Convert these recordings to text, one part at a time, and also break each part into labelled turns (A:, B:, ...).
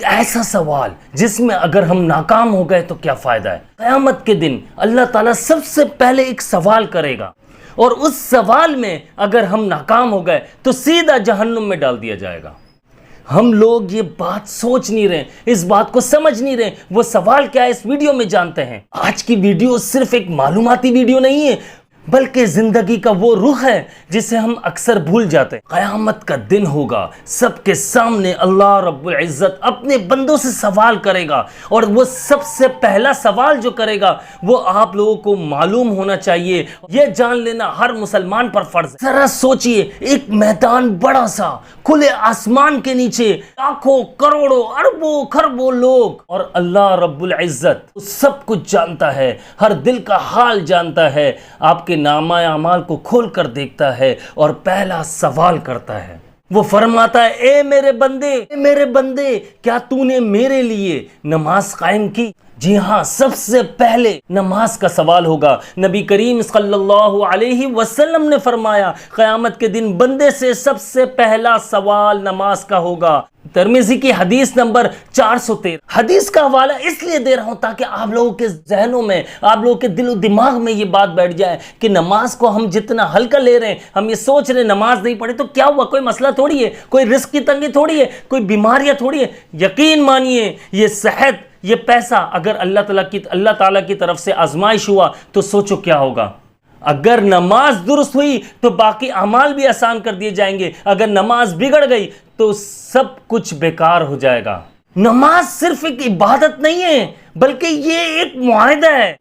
A: ایسا سوال جس میں اگر ہم ناکام ہو گئے تو کیا فائدہ ہے۔ قیامت کے دن اللہ تعالیٰ سب سے پہلے ایک سوال کرے گا، اور اس سوال میں اگر ہم ناکام ہو گئے تو سیدھا جہنم میں ڈال دیا جائے گا۔ ہم لوگ یہ بات سوچ نہیں رہے، اس بات کو سمجھ نہیں رہے، وہ سوال کیا ہے اس ویڈیو میں جانتے ہیں۔ آج کی ویڈیو صرف ایک معلوماتی ویڈیو نہیں ہے، بلکہ زندگی کا وہ رخ ہے جسے ہم اکثر بھول جاتے ہیں۔ قیامت کا دن ہوگا، سب کے سامنے اللہ رب العزت اپنے بندوں سے سوال کرے گا، اور وہ سب سے پہلا سوال جو کرے گا وہ آپ لوگوں کو معلوم ہونا چاہیے، یہ جان لینا ہر مسلمان پر فرض ہے۔ ذرا سوچئے، ایک میدان بڑا سا کھلے آسمان کے نیچے لاکھوں کروڑوں اربوں خربوں لوگ، اور اللہ رب العزت سب کچھ جانتا ہے، ہر دل کا حال جانتا ہے، آپ کے نامہ اعمال کو کھول کر دیکھتا ہے اور پہلا سوال کرتا ہے۔ وہ فرماتا ہے، اے میرے بندے، کیا تو نے میرے لیے نماز قائم کی؟ جی ہاں، سب سے پہلے نماز کا سوال ہوگا۔ نبی کریم صلی اللہ علیہ وسلم نے فرمایا، قیامت کے دن بندے سے سب سے پہلا سوال نماز کا ہوگا۔ ترمذی کی حدیث نمبر 413۔ حدیث کا حوالہ اس لیے دے رہا ہوں تاکہ آپ لوگوں کے ذہنوں میں، آپ لوگوں کے دل و دماغ میں یہ بات بیٹھ جائے کہ نماز کو ہم جتنا ہلکا لے رہے ہیں، ہم یہ سوچ رہے ہیں نماز نہیں پڑھے تو کیا ہوا، کوئی مسئلہ تھوڑی ہے، کوئی رزق کی تنگی تھوڑی ہے، کوئی بیماریاں تھوڑی ہے۔ یقین مانیے، یہ صحت، یہ پیسہ اگر اللہ تعالیٰ کی طرف سے آزمائش ہوا تو سوچو کیا ہوگا۔ اگر نماز درست ہوئی تو باقی اعمال بھی آسان کر دیے جائیں گے، اگر نماز بگڑ گئی تو سب کچھ بیکار ہو جائے گا۔ نماز صرف ایک عبادت نہیں ہے، بلکہ یہ ایک معاہدہ ہے،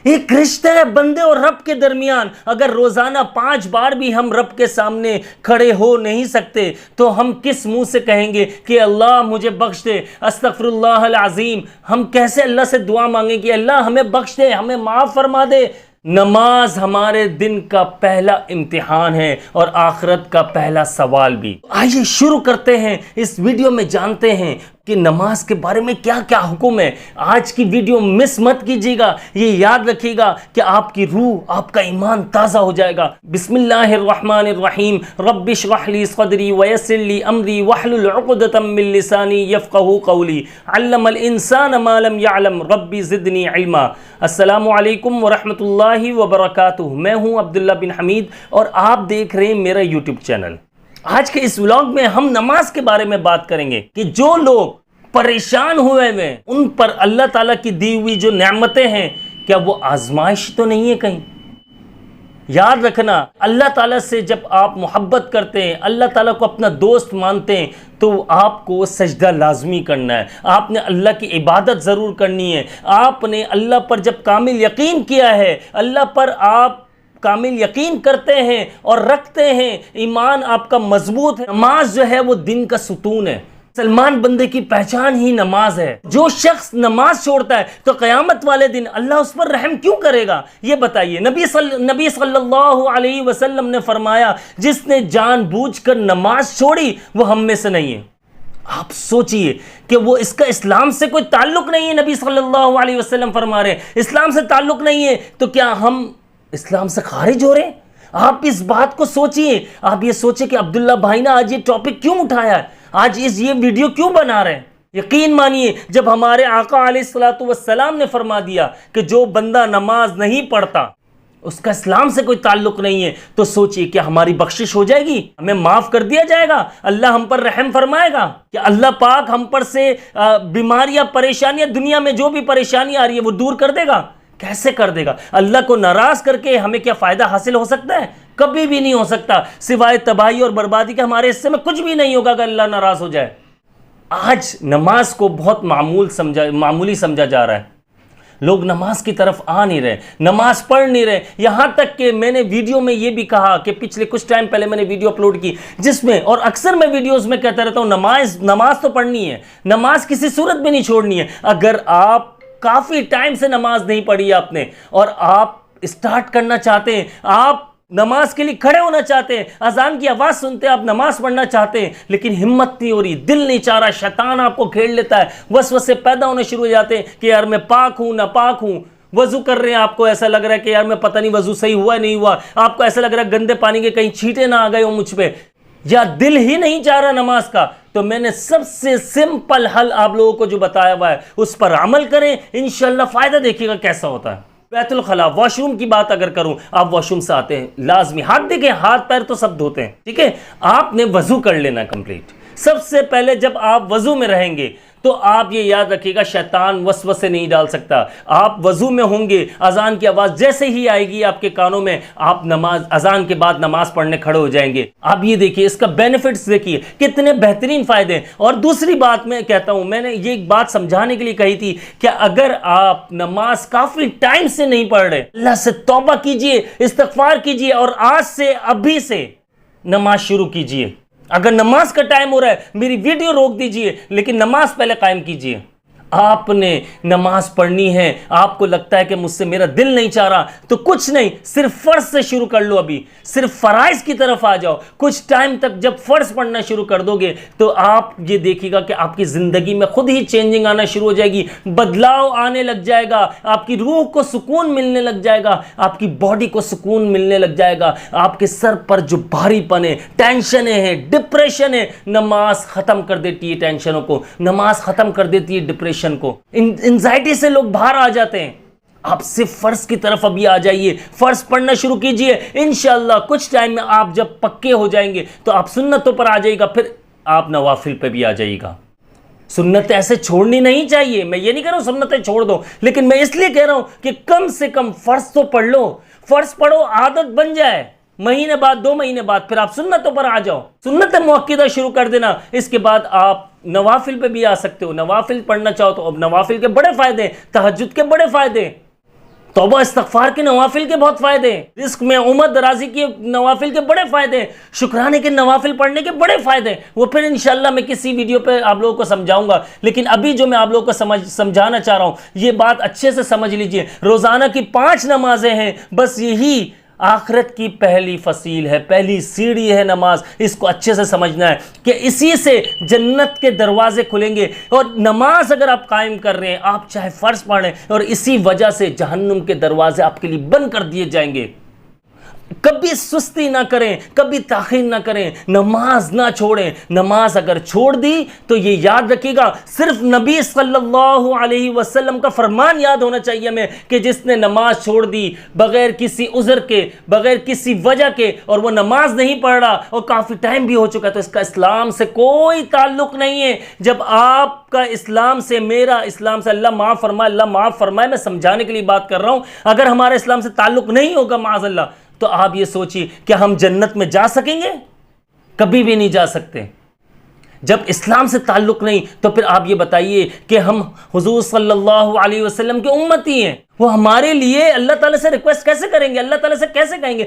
A: ایک رشتہ ہے بندے اور رب کے درمیان۔ اگر روزانہ 5 بار بھی ہم رب کے سامنے کھڑے ہو نہیں سکتے تو ہم کس منہ سے کہیں گے کہ اللہ مجھے بخش دے، استغفر اللہ العظیم؟ ہم کیسے اللہ سے دعا مانگیں کہ اللہ ہمیں بخش دے، ہمیں معاف فرما دے؟ نماز ہمارے دن کا پہلا امتحان ہے اور آخرت کا پہلا سوال بھی۔ آئیے شروع کرتے ہیں، اس ویڈیو میں جانتے ہیں کہ نماز کے بارے میں کیا کیا حکم ہے۔ آج کی ویڈیو مس مت کیجیے گا، یہ یاد رکھیے گا کہ آپ کی روح، آپ کا ایمان تازہ ہو جائے گا۔ بسم اللہ الرحمن الرحیم، رب اشرح لی صدری ویسر لی امری واحلل عقدۃ من لسانی یفقہوا قولی، علم الانسان ما لم یعلم، رب زدنی علما۔ السلام علیکم ورحمۃ اللہ وبرکاتہ، میں ہوں عبداللہ بن حمید اور آپ دیکھ رہے ہیں میرا یوٹیوب چینل۔ آج کے اس ولاگ میں ہم نماز کے بارے میں بات کریں گے کہ جو لوگ پریشان ہوئے ہیں ان پر اللہ تعالیٰ کی دی ہوئی جو نعمتیں ہیں، کیا وہ آزمائش تو نہیں ہے کہیں؟ یاد رکھنا، اللہ تعالیٰ سے جب آپ محبت کرتے ہیں، اللہ تعالیٰ کو اپنا دوست مانتے ہیں، تو آپ کو سجدہ لازمی کرنا ہے، آپ نے اللہ کی عبادت ضرور کرنی ہے۔ آپ نے اللہ پر جب کامل یقین کیا ہے، اللہ پر آپ کامل یقین کرتے ہیں اور رکھتے ہیں، ایمان آپ کا مضبوط ہے، نماز جو ہے وہ دن کا ستون ہے۔ مسلمان بندے کی پہچان ہی نماز ہے۔ جو شخص نماز چھوڑتا ہے تو قیامت والے دن اللہ اس پر رحم کیوں کرے گا؟ یہ بتائیے۔ نبی صلی اللہ علیہ وسلم نے فرمایا، جس نے جان بوجھ کر نماز چھوڑی وہ ہم میں سے نہیں ہے۔ آپ سوچئے کہ وہ اس کا اسلام سے کوئی تعلق نہیں ہے۔ نبی صلی اللہ علیہ وسلم فرما رہے ہیں اسلام سے تعلق نہیں ہے، تو کیا ہم اسلام سے خارج ہو رہے ہیں؟ آپ اس بات کو سوچئے، آپ یہ سوچیں کہ عبداللہ بھائی نے آج یہ ٹاپک کیوں اٹھایا ہے، آج یہ ویڈیو کیوں بنا رہے ہیں؟ یقین مانیے، جب ہمارے آقا علیہ السلام نے فرما دیا کہ جو بندہ نماز نہیں پڑھتا اس کا اسلام سے کوئی تعلق نہیں ہے، تو سوچئے کہ ہماری بخشش ہو جائے گی، ہمیں معاف کر دیا جائے گا، اللہ ہم پر رحم فرمائے گا کہ اللہ پاک ہم پر سے بیماریاں، پریشانیاں، دنیا میں جو بھی پریشانی آ رہی ہے وہ دور کر دے گا؟ کیسے کر دے گا؟ اللہ کو ناراض کر کے ہمیں کیا فائدہ حاصل ہو سکتا ہے؟ کبھی بھی نہیں ہو سکتا، سوائے تباہی اور بربادی کے ہمارے حصے میں کچھ بھی نہیں ہوگا اگر اللہ ناراض ہو جائے۔ آج نماز کو بہت معمولی سمجھا جا رہا ہے، لوگ نماز کی طرف آ نہیں رہے، نماز پڑھ نہیں رہے، یہاں تک کہ میں نے ویڈیو میں یہ بھی کہا کہ پچھلے کچھ ٹائم پہلے میں نے ویڈیو اپلوڈ کی جس میں، اور اکثر میں ویڈیوز میں کہتا رہتا ہوں، نماز تو پڑھنی ہے، نماز کسی صورت میں نہیں چھوڑنی ہے۔ اگر آپ کافی ٹائم سے نماز نہیں پڑھی آپ نے اور آپ اسٹارٹ کرنا چاہتے ہیں، آپ نماز کے لیے کھڑے ہونا چاہتے ہیں، اذان کی آواز سنتے آپ نماز پڑھنا چاہتے ہیں، لیکن ہمت نہیں ہو رہی، دل نہیں چاہ رہا، شیطان آپ کو کھیل لیتا ہے، وسوسے پیدا ہونے شروع ہو جاتے ہیں کہ یار میں پاک ہوں ناپاک ہوں۔ وضو کر رہے ہیں، آپ کو ایسا لگ رہا ہے کہ یار میں پتہ نہیں وضو صحیح ہوا نہیں ہوا، آپ کو ایسا لگ رہا ہے گندے پانی کے کہیں چھینٹے نہ آ گئے ہو مجھ پہ۔ یا دل ہی نہیں چاہ رہا نماز کا، تو میں نے سب سے سمپل حل آپ لوگوں کو جو بتایا ہوا ہے اس پر عمل کریں، انشاءاللہ فائدہ دیکھیے گا کیسا ہوتا ہے۔ بیت الخلاء، واش روم کی بات اگر کروں، آپ واش روم سے آتے ہیں لازمی ہاتھ دیکھیں، ہاتھ پیر تو سب دھوتے ہیں، ٹھیک ہے، آپ نے وضو کر لینا کمپلیٹ۔ سب سے پہلے جب آپ وضو میں رہیں گے تو آپ یہ یاد رکھیے گا شیطان وسوسے نہیں ڈال سکتا۔ آپ وضو میں ہوں گے، اذان کی آواز جیسے ہی آئے گی آپ کے کانوں میں، آپ اذان کے بعد نماز پڑھنے کھڑے ہو جائیں گے۔ آپ یہ دیکھیے اس کا بینیفٹس دیکھیے کتنے بہترین فائدے ہیں۔ اور دوسری بات میں کہتا ہوں، میں نے یہ ایک بات سمجھانے کے لیے کہی تھی کہ اگر آپ نماز کافی ٹائم سے نہیں پڑھ رہے، اللہ سے توبہ کیجئے، استغفار کیجئے اور آج سے ابھی سے نماز شروع کیجئے۔ اگر نماز کا ٹائم ہو رہا ہے میری ویڈیو روک دیجئے، لیکن نماز پہلے قائم کیجئے۔ آپ نے نماز پڑھنی ہے، آپ کو لگتا ہے کہ مجھ سے میرا دل نہیں چاہ رہا، تو کچھ نہیں، صرف فرض سے شروع کر لو، ابھی صرف فرائض کی طرف آ جاؤ۔ کچھ ٹائم تک جب فرض پڑھنا شروع کر دو گے تو آپ یہ دیکھیے گا کہ آپ کی زندگی میں خود ہی چینجنگ آنا شروع ہو جائے گی، بدلاؤ آنے لگ جائے گا، آپ کی روح کو سکون ملنے لگ جائے گا، آپ کی باڈی کو سکون ملنے لگ جائے گا۔ آپ کے سر پر جو بھاری پن ہے، ٹینشنیں ہیں، ڈپریشن ہے، نماز ختم کر دیتی ہے ٹینشنوں کو، نماز ختم کر دیتی ہے ڈپریشن کو۔ انزائٹی سے لوگ باہر آ جاتے ہیں۔ آپ صرف فرض کی طرف ابھی آ جائیے، فرض پڑھنا شروع کیجئے، انشاءاللہ کچھ ٹائم میں آپ جب پکے ہو جائیں گے تو آپ سنتوں پر آ جائے گا، پھر آپ نوافل پہ بھی آ جائیے گا۔ سنتیں ایسے چھوڑنی نہیں چاہیے، میں یہ نہیں کہہ رہا ہوں سنتیں چھوڑ دو، لیکن میں اس لیے کہہ رہا ہوں کہ کم سے کم فرض تو پڑھ لو، فرض پڑھو، عادت بن جائے، مہینے بعد 2 مہینے بعد پھر آپ سنتوں پر آ جاؤ، سنت مؤکدہ شروع کر دینا۔ اس کے بعد آپ نوافل پہ بھی آ سکتے ہو، نوافل پڑھنا چاہو تو اب نوافل کے بڑے فائدے ہیں، تہجد کے بڑے فائدے ہیں، توبہ استغفار کے نوافل کے بہت فائدے ہیں، رزق میں عمر درازی کے نوافل کے بڑے فائدے ہیں، شکرانے کے نوافل پڑھنے کے بڑے فائدے ہیں۔ وہ پھر انشاءاللہ میں کسی ویڈیو پہ آپ لوگوں کو سمجھاؤں گا، لیکن ابھی جو میں آپ لوگوں کو سمجھانا چاہ رہا ہوں یہ بات اچھے سے سمجھ لیجئے۔ روزانہ کی 5 نمازیں ہیں، بس یہی آخرت کی پہلی فصیل ہے، پہلی سیڑھی ہے نماز۔ اس کو اچھے سے سمجھنا ہے کہ اسی سے جنت کے دروازے کھلیں گے، اور نماز اگر آپ قائم کر رہے ہیں، آپ چاہے فرض پڑھ رہے ہیں، اور اسی وجہ سے جہنم کے دروازے آپ کے لیے بند کر دیے جائیں گے۔ کبھی سستی نہ کریں، کبھی تاخیر نہ کریں، نماز نہ چھوڑیں۔ نماز اگر چھوڑ دی تو یہ یاد رکھیے گا، صرف نبی صلی اللہ علیہ وسلم کا فرمان یاد ہونا چاہیے ہمیں کہ جس نے نماز چھوڑ دی بغیر کسی عذر کے، بغیر کسی وجہ کے، اور وہ نماز نہیں پڑھ رہا اور کافی ٹائم بھی ہو چکا ہے، تو اس کا اسلام سے کوئی تعلق نہیں ہے۔ جب آپ کا اسلام سے، میرا اسلام سے، اللہ معاف فرمائے، اللہ معاف فرمائے، میں سمجھانے کے لیے بات کر رہا ہوں، اگر ہمارے اسلام سے تعلق نہیں ہوگا معاذ اللہ، تو آپ یہ سوچیے کہ ہم جنت میں جا سکیں گے؟ کبھی بھی نہیں جا سکتے۔ جب اسلام سے تعلق نہیں تو پھر آپ یہ بتائیے کہ ہم حضور صلی اللہ علیہ وسلم کے امتی ہیں، وہ ہمارے لیے اللہ تعالیٰ سے ریکویسٹ کیسے کریں گے؟ اللہ تعالیٰ سے کیسے کہیں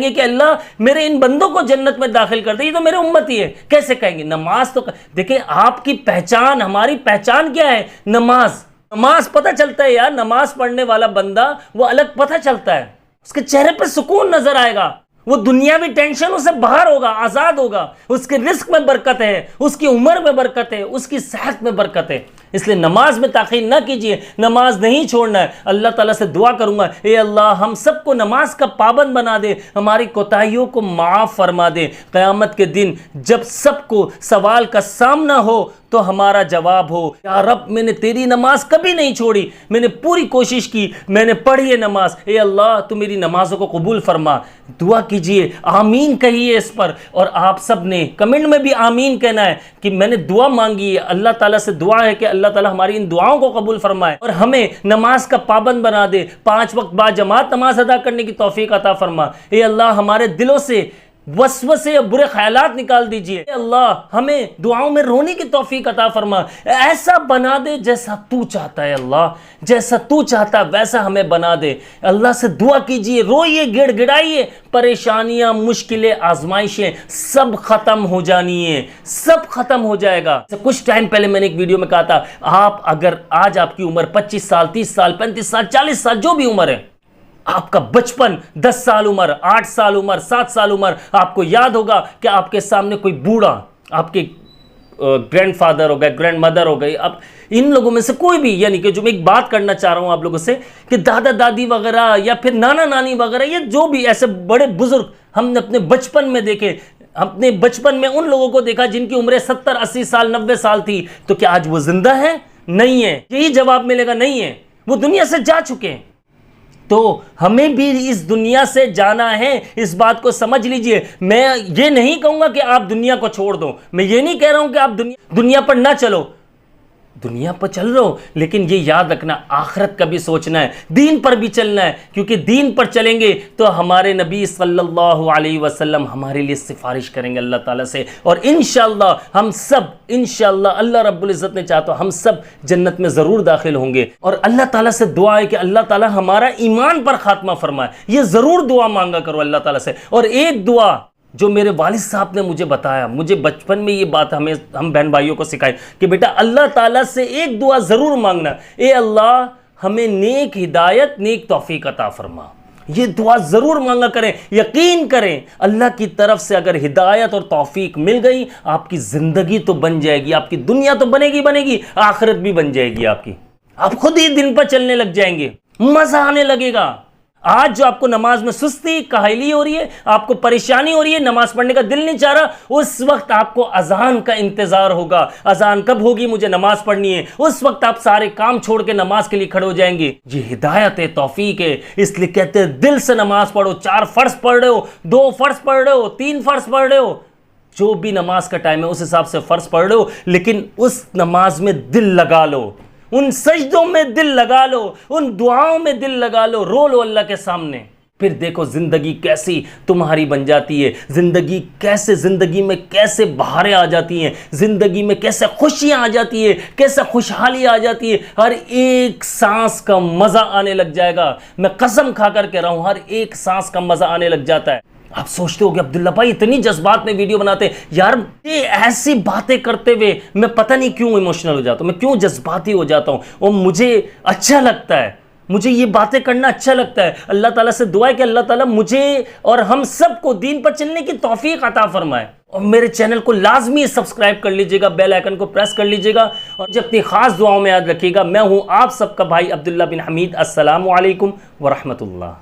A: گے کہ اللہ میرے ان بندوں کو جنت میں داخل کر دے، یہ تو میرے امتی ہے؟ کیسے کہیں گے؟ نماز تو دیکھیں، آپ کی پہچان، ہماری پہچان کیا ہے؟ نماز پتہ چلتا ہے یار، نماز پڑھنے والا بندہ وہ الگ پتہ چلتا ہے، اس کے چہرے پہ سکون نظر آئے گا، وہ دنیاوی ٹینشنوں سے باہر ہوگا، آزاد ہوگا، اس کے رزق میں برکت ہے، اس کی عمر میں برکت ہے، اس کی صحت میں برکت ہے۔ اس لیے نماز میں تاخیر نہ کیجیے، نماز نہیں چھوڑنا ہے۔ اللہ تعالیٰ سے دعا کروں گا، اے اللہ ہم سب کو نماز کا پابند بنا دے، ہماری کوتاہیوں کو معاف فرما دے۔ قیامت کے دن جب سب کو سوال کا سامنا ہو تو ہمارا جواب ہو، یا رب میں نے تیری نماز کبھی نہیں چھوڑی، میں نے پوری کوشش کی، میں نے پڑھی ہے نماز، اے اللہ تو میری نمازوں کو قبول فرما۔ دعا کیجئے، آمین کہیے اس پر، اور آپ سب نے کمنٹ میں بھی آمین کہنا ہے کہ میں نے دعا مانگی ہے، اللہ تعالیٰ سے دعا ہے کہ اللہ تعالیٰ ہماری ان دعاؤں کو قبول فرمائے اور ہمیں نماز کا پابند بنا دے، 5 وقت با جماعت نماز ادا کرنے کی توفیق عطا فرما۔ اے اللہ ہمارے دلوں سے وسوسے اور برے خیالات نکال دیجئے، اے اللہ ہمیں دعاؤں میں رونے کی توفیق عطا فرما، ایسا بنا دے جیسا تو چاہتا ہے، اللہ جیسا تو چاہتا ویسا ہمیں بنا دے۔ اللہ سے دعا کیجئے، روئیے، گڑ گڑائیے، پریشانیاں، مشکلیں، آزمائشیں سب ختم ہو جانی ہیں، سب ختم ہو جائے گا۔ کچھ ٹائم پہلے میں نے ایک ویڈیو میں کہا تھا، آپ اگر آج آپ کی عمر 25 سال، 30 سال، 35 سال، 40 سال، جو بھی عمر ہے، آپ کا بچپن 10 سال عمر، 8 سال عمر، 7 سال عمر، آپ کو یاد ہوگا کہ آپ کے سامنے کوئی بوڑھا، آپ کے گرینڈ فادر ہو گئے، گرینڈ مدر ہو گئی، اب ان لوگوں میں سے کوئی بھی، یعنی کہ جو میں ایک بات کرنا چاہ رہا ہوں آپ لوگوں سے کہ دادا دادی وغیرہ یا پھر نانا نانی وغیرہ، یہ جو بھی ایسے بڑے بزرگ ہم نے اپنے بچپن میں دیکھے، اپنے بچپن میں ان لوگوں کو دیکھا جن کی عمریں 70 80 سال 90 سال تھی، تو کیا آج وہ زندہ ہیں؟ نہیں ہے۔ یہی جواب ملے گا، نہیں ہے، وہ دنیا سے جا چکے ہیں۔ تو ہمیں بھی اس دنیا سے جانا ہے، اس بات کو سمجھ لیجئے۔ میں یہ نہیں کہوں گا کہ آپ دنیا کو چھوڑ دو، میں یہ نہیں کہہ رہا ہوں کہ آپ دنیا پر نہ چلو، دنیا پر چل رہو، لیکن یہ یاد رکھنا آخرت کا بھی سوچنا ہے، دین پر بھی چلنا ہے، کیونکہ دین پر چلیں گے تو ہمارے نبی صلی اللہ علیہ وسلم ہمارے لیے سفارش کریں گے اللہ تعالیٰ سے، اور انشاءاللہ ہم سب، انشاءاللہ اللہ رب العزت نے چاہا تو ہم سب جنت میں ضرور داخل ہوں گے۔ اور اللہ تعالیٰ سے دعا ہے کہ اللہ تعالیٰ ہمارا ایمان پر خاتمہ فرمائے، یہ ضرور دعا مانگا کرو اللہ تعالیٰ سے۔ اور ایک دعا جو میرے والد صاحب نے مجھے بتایا، مجھے بچپن میں یہ بات ہم بہن بھائیوں کو سکھائی کہ بیٹا اللہ تعالیٰ سے ایک دعا ضرور مانگنا، اے اللہ ہمیں نیک ہدایت، نیک توفیق عطا فرما۔ یہ دعا ضرور مانگا کریں، یقین کریں اللہ کی طرف سے اگر ہدایت اور توفیق مل گئی، آپ کی زندگی تو بن جائے گی، آپ کی دنیا تو بنے گی، آخرت بھی بن جائے گی آپ کی۔ آپ خود ہی دن پر چلنے لگ جائیں گے، مزہ آنے لگے گا۔ آج جو آپ کو نماز میں سستی، کاہلی ہو رہی ہے، آپ کو پریشانی ہو رہی ہے، نماز پڑھنے کا دل نہیں چاہ رہا، اس وقت آپ کو اذان کا انتظار ہوگا، اذان کب ہوگی، مجھے نماز پڑھنی ہے، اس وقت آپ سارے کام چھوڑ کے نماز کے لیے کھڑے ہو جائیں گے۔ یہ ہدایت ہے، توفیق ہے، اس لیے کہتے ہیں دل سے نماز پڑھو۔ 4 فرض پڑھ رہے ہو، 2 فرض پڑھ رہے ہو، 3 فرض پڑھ رہے ہو، جو بھی نماز کا ٹائم ہے اس حساب سے فرض پڑھ رہے ہو، لیکن اس نماز میں دل لگا لو، ان سجدوں میں دل لگا لو، ان دعاؤں میں دل لگا لو، رو لو اللہ کے سامنے۔ پھر دیکھو زندگی کیسی تمہاری بن جاتی ہے، زندگی میں کیسے بہاریں آ جاتی ہیں، زندگی میں کیسے خوشیاں آ جاتی ہے، کیسے خوشحالی آ جاتی ہے، ہر ایک سانس کا مزہ آنے لگ جائے گا۔ میں قسم کھا کر کہہ رہا ہوں، ہر ایک سانس کا مزہ آنے لگ جاتا ہے۔ آپ سوچتے ہو کہ عبداللہ بھائی اتنی جذبات میں ویڈیو بناتے ہیں، یار یہ ایسی باتیں کرتے ہوئے میں پتہ نہیں کیوں ایموشنل ہو جاتا ہوں، میں کیوں جذباتی ہو جاتا ہوں، اور مجھے اچھا لگتا ہے، مجھے یہ باتیں کرنا اچھا لگتا ہے۔ اللہ تعالیٰ سے دعا ہے کہ اللہ تعالیٰ مجھے اور ہم سب کو دین پر چلنے کی توفیق عطا فرمائے۔ اور میرے چینل کو لازمی سبسکرائب کر لیجئے گا، بیل آئیکن کو پریس کر لیجئے گا، اور جو اپنی خاص دعاؤں میں یاد رکھیے گا۔ میں ہوں آپ سب کا بھائی عبداللہ بن حمید۔ السلام علیکم ورحمۃ اللہ۔